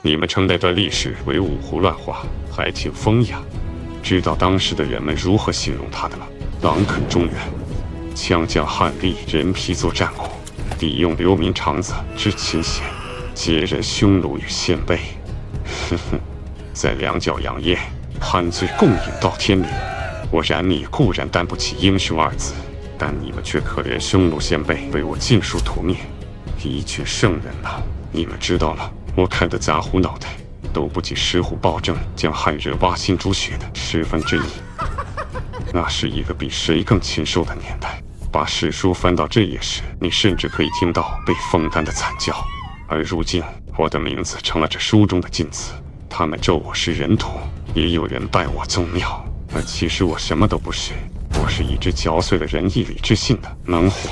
你们称那段历史为五胡乱华，还挺风雅。知道当时的人们如何形容他的吗？狼啃中原，枪将汉吏，人皮作战鼓，敌用流民肠子治秦贤，劫人匈奴与鲜卑。哼哼，在两脚杨业，汉罪共饮到天明。我然你固然担不起英雄二字，但你们却可怜匈奴鲜卑被我尽数屠灭，一群圣人呐！你们知道了，我看的杂胡脑袋都不及石虎暴政将汉人挖心猪血的1/10。那是一个比谁更禽兽的年代。把史书翻到这页时，你甚至可以听到被风干的惨叫。而如今，我的名字成了这书中的禁词，他们咒我是人屠，也有人拜我宗庙。而其实我什么都不是，我是一只嚼碎了人义礼智信的猛虎。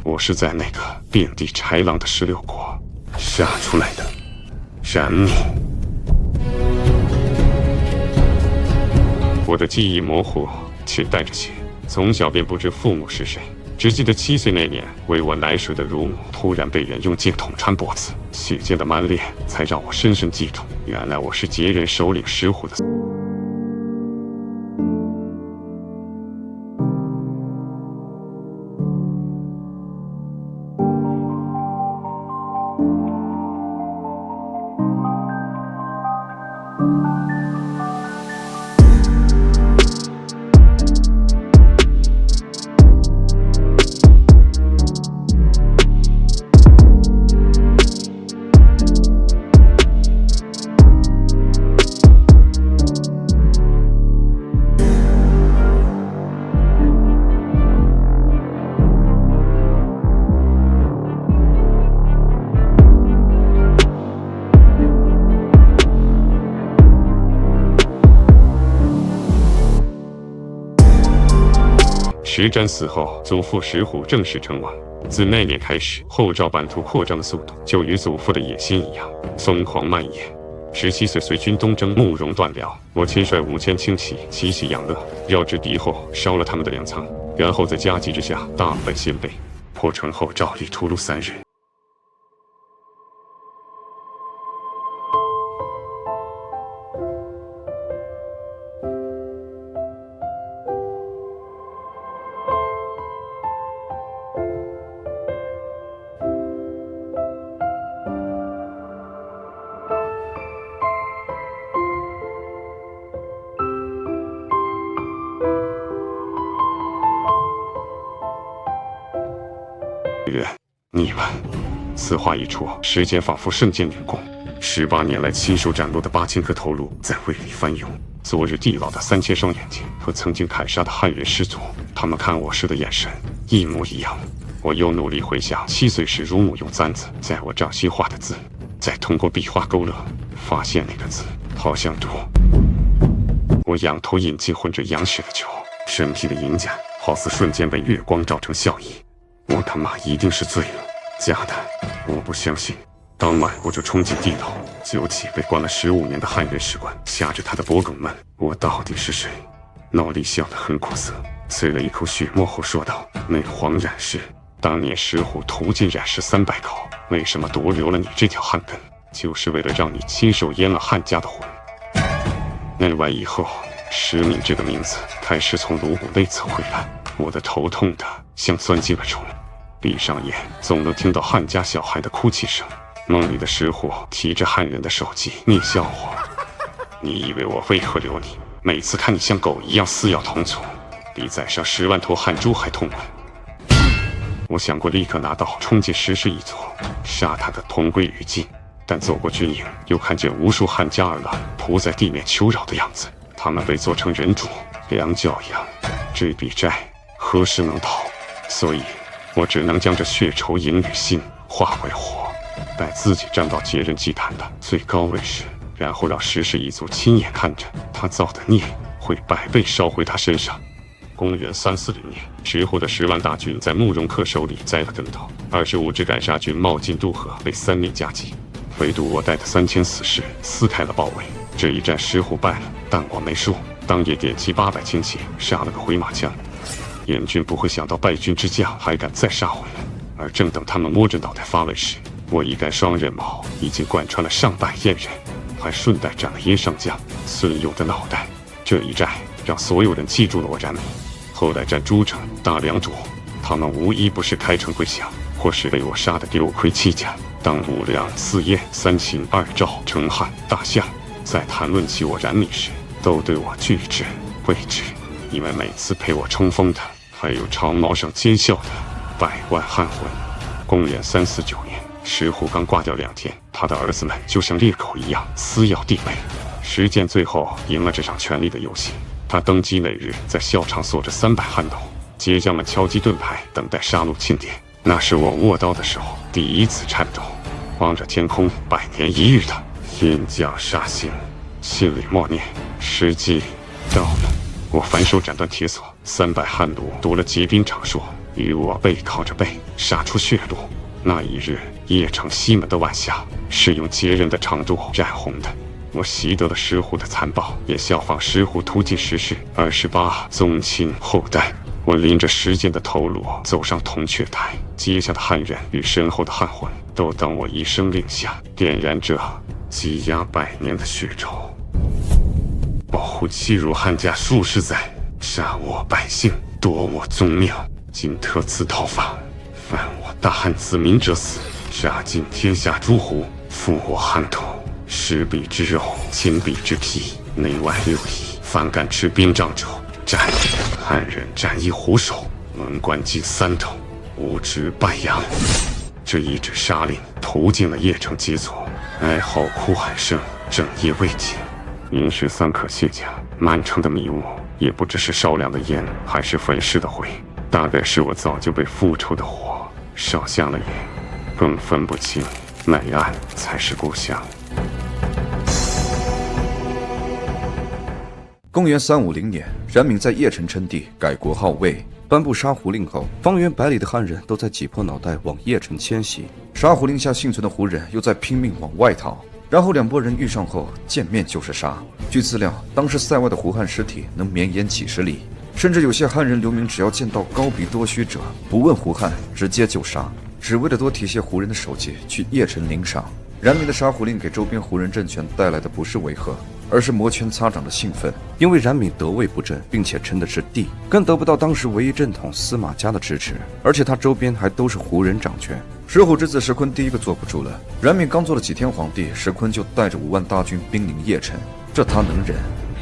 我是在那个遍地豺狼的16国杀出来的。斩你！我的记忆模糊且带着血，从小便不知父母是谁，只记得7岁那年，喂我奶水的乳母突然被人用剑捅穿脖子，血溅得满脸，才让我深深记住，原来我是劫人首领石虎的。石瞻死后，祖父石虎正式称王。自那年开始，后赵版图扩张的速度就与祖父的野心一样，疯狂蔓延。17岁随军东征慕容断辽，我亲率5000轻骑奇袭杨乐，绕至敌后，烧了他们的粮仓，然后在夹击之下大败鲜卑，破城后照例屠戮3日。人，你们！此话一出，时间仿佛瞬间凝固。18年来亲手斩落的8000颗头颅在胃里翻涌。昨日地老的3000双眼睛和曾经砍杀的汉人士族，他们看我时的眼神一模一样。我又努力回想7岁时乳母用簪子在我掌心画的字，再通过笔画勾勒，发现那个字好像毒。我仰头饮尽混着羊血的酒，身披的银甲好似瞬间被月光照成笑意。我他妈一定是醉了，假的！我不相信。当晚我就冲进地牢，揪起被关了15年的汉人士官，掐着他的脖梗问：我到底是谁？脑里笑得很苦涩，啐了一口血沫后说道：内黄冉氏，当年石虎屠尽冉氏300口，为什么独留了你这条汉根？就是为了让你亲手阉了汉家的魂。那晚以后，石敏这个名字开始从颅骨内侧回来，我的头痛得像钻进了虫。闭上眼，总能听到汉家小孩的哭泣声。梦里的石虎提着汉人的手机睨笑我。你以为我为何留你？每次看你像狗一样撕咬同族，比宰上10万头汉猪还痛快。我想过立刻拿刀冲进石氏一族，杀他个同归于尽。但走过军营，又看见无数汉家儿郎仆在地面求饶的样子，他们被做成人主，良教养。这笔债何时能讨？所以我只能将这血仇淫女心化为火，待自己站到劫人祭坛的最高位时，然后让石氏一族亲眼看着他造的孽会100倍烧回他身上。公元340年，石虎的10万大军在慕容恪手里栽了跟头，25支赶杀军冒进渡河，被3面夹击。唯独我带的3000死士撕开了包围。这一战石虎败了，但我没输。当夜点齐800轻骑，杀了个回马枪。燕军不会想到败军之将还敢再杀回来，而正等他们摸着脑袋发问时，我一杆双刃矛已经贯穿了上百燕人，还顺带斩了燕上将孙勇的脑袋。这一战让所有人记住了我冉闵。后来战诸城、打良渚，他们无一不是开城归降，或是被我杀得六盔七甲。当五梁、四燕、三秦、二赵、成汉、大夏在谈论起我冉闵时，都对我惧之畏之，因为每次陪我冲锋的，还有长矛上奸笑的100万汉魂。公元349年，石虎刚挂掉2天，他的儿子们就像猎狗一样撕咬地位。石建最后赢了这场权力的游戏。他登基那日，在校场坐着300汉斗，节将们敲击盾牌，等待杀戮庆典。那是我握刀的时候第一次颤抖。望着天空100年一日的天降杀星，心里默念：时机到了。我反手斩断铁索，300汉弩夺了结冰场硕，与我背靠着背，杀出血路。那一日，邺城西门的晚霞是用截人的长垛染红的。我习得了石虎的残暴，也效仿石虎突进时势。28宗亲后代，我拎着石剑的头颅走上铜雀台，阶下的汉人与身后的汉魂都等我一声令下，点燃这积压100年的血仇，保护欺辱汉家数十载，杀我百姓，夺我宗庙。今特此讨伐，犯我大汉子民者死，杀尽天下诸胡，复我汉土。10臂之肉，1000臂之皮，内外6翼。凡敢持兵仗者，斩！汉人斩一虎首，文官尽3头，无知败阳。这一纸杀令投进了邺城街左，哀嚎哭喊声整夜未停。明时3可卸甲，满城的迷雾也不知是烧凉的烟，还是焚尸的灰，大概是我早就被复仇的火烧瞎了眼，更分不清哪岸才是故乡。公元350年，冉闵在邺城称帝，改国号魏，颁布杀胡令后，方圆百里的汉人都在挤破脑袋往邺城迁徙。杀胡令下幸存的胡人又在拼命往外逃，然后2拨人遇上后见面就是杀。据资料，当时塞外的胡汉尸体能绵延几十里，甚至有些汉人流民只要见到高鼻多须者，不问胡汉，直接就杀，只为了多提些胡人的首级去邺城领赏。冉闵的杀胡令给周边胡人政权带来的不是违和，而是摩拳擦掌的兴奋，因为冉闵得位不正，并且称的是帝，更得不到当时唯一正统司马家的支持，而且他周边还都是胡人掌权。石虎之子石坤第一个坐不住了。冉闵刚做了几天皇帝，石坤就带着5万大军兵临邺城，这他能忍？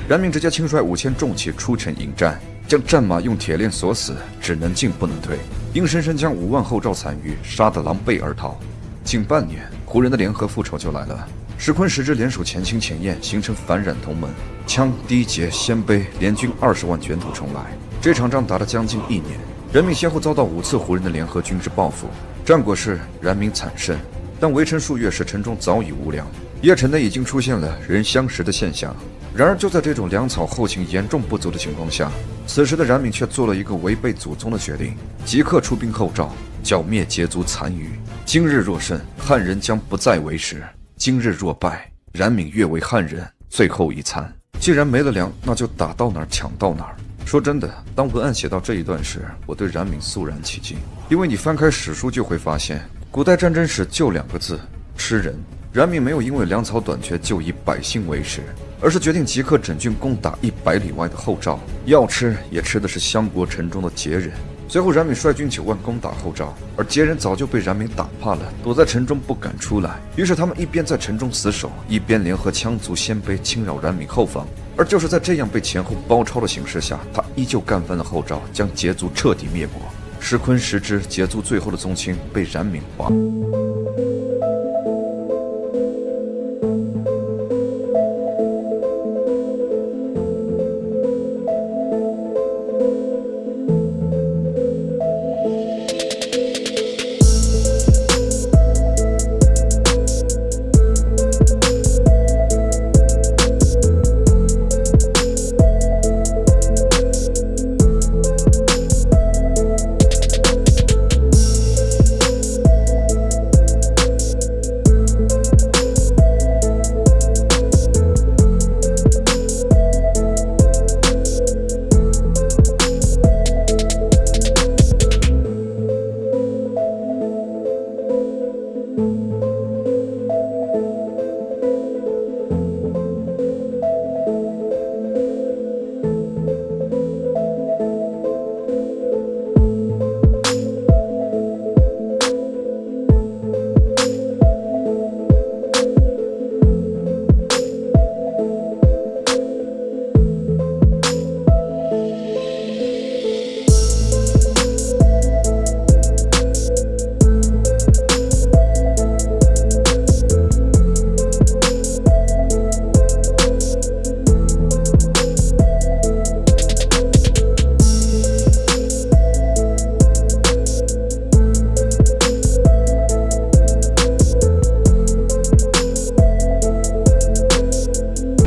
冉闵直接亲率5000重骑出城迎战，将战马用铁链锁死，只能进不能退，硬生生将5万后赵残余杀得狼狈而逃。仅半年，胡人的联合复仇就来了。石坤10支联手前清前燕，形成反冉同盟，羌、氐、羯、鲜卑联军20万卷土重来。这场仗打了将近1年，冉闵先后遭到5次胡人的联合军之报复。战果是冉闵惨胜，但围城数月时，城中早已无粮，邺城内已经出现了人相食的现象。然而就在这种粮草后勤严重不足的情况下，此时的冉闵却做了一个违背祖宗的决定，即刻出兵后赵，剿灭羯族残余。今日若胜，汉人将不再为食；今日若败，冉闵跃为汉人最后一餐。既然没了粮，那就打到哪儿抢到哪儿。说真的，当文案写到这一段时，我对冉闵肃然起敬，因为你翻开史书就会发现，古代战争史就2个字：吃人。冉闵没有因为粮草短缺就以百姓为食，而是决定即刻整军攻打100里外的后赵，要吃也吃的是襄国城中的羯人。随后冉闵率军9万攻打后赵，而羯人早就被冉闵打怕了，躲在城中不敢出来。于是他们一边在城中死守，一边联合羌族、鲜卑侵扰冉闵后方。而就是在这样被前后包抄的形势下，他依旧干翻了后赵，将羯族彻底灭国。石坤10支羯族最后的宗亲被冉闵划。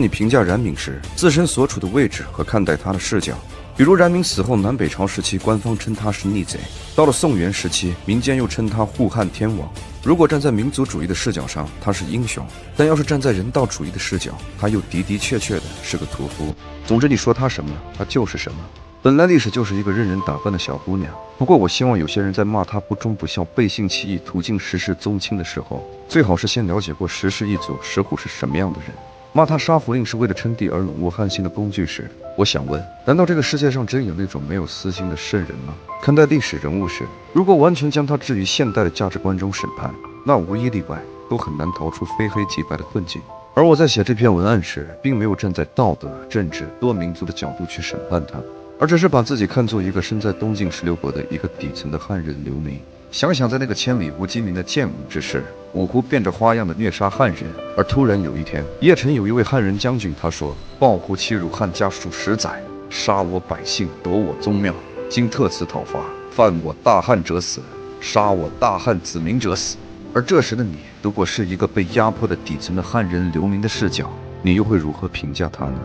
评价冉闵时，自身所处的位置和看待他的视角。比如冉闵死后，南北朝时期官方称他是逆贼，到了宋元时期，民间又称他护汉天王。如果站在民族主义的视角上，他是英雄；但要是站在人道主义的视角，他又的确的是个屠夫。总之，你说他什么，他就是什么。本来历史就是一个任人打扮的小姑娘，不过我希望有些人在骂她不忠不孝、背信弃义、途径时事宗亲的时候，最好是先了解过石氏一族石虎是什么样的人。骂他杀胡令是为了称帝而笼络汉姓的工具时，我想问，难道这个世界上真有那种没有私心的圣人吗？看待历史人物时，如果完全将他置于现代的价值观中审判，那无一例外都很难逃出非黑即白的困境。而我在写这篇文案时，并没有站在道德、政治、多民族的角度去审判他，而只是把自己看作一个身在东晋16国的一个底层的汉人流民。想想在那个千里无鸡鸣的建武之时，五胡变着花样的虐杀汉人，而突然有一天，邺城有一位汉人将军，他说：“暴胡欺辱汉家数10载，杀我百姓，夺我宗庙，今特此讨伐，犯我大汉者死，杀我大汉子民者死。”而这时的你，如果是一个被压迫的底层的汉人流民的视角，你又会如何评价他呢？